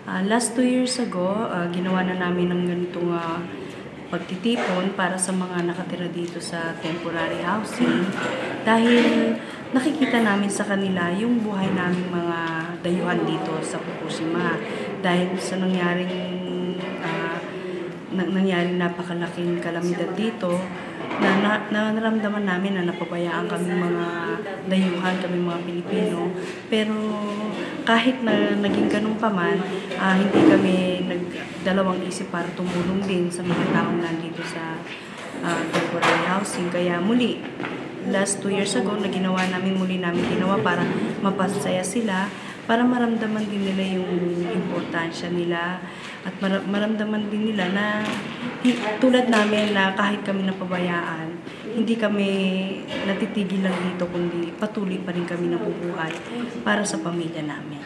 Last 2 years ago, ginawa na namin ng ganitong pagtitipon para sa mga nakatira dito sa temporary housing dahil nakikita namin sa kanila yung buhay naming mga dayuhan dito sa Fukushima dahil sa nangyaring napakalaking kalamidad dito na naramdaman namin na napabayaan kami mga dayuhan, kami mga Pilipino. Pero kahit na naging ganun pa man, hindi kami nagdalawang isip para tumulong din sa mga taong nandito sa temporary housing. Kaya muli, last 2 years ago, ginawa namin ginawa para mapasaya sila, para maramdaman din nila yung importansya nila at maramdaman din nila na tulad namin na kahit kami napabayaan, hindi kami natitigil lang dito kundi patuloy pa rin kami nabubuhay para sa pamilya namin.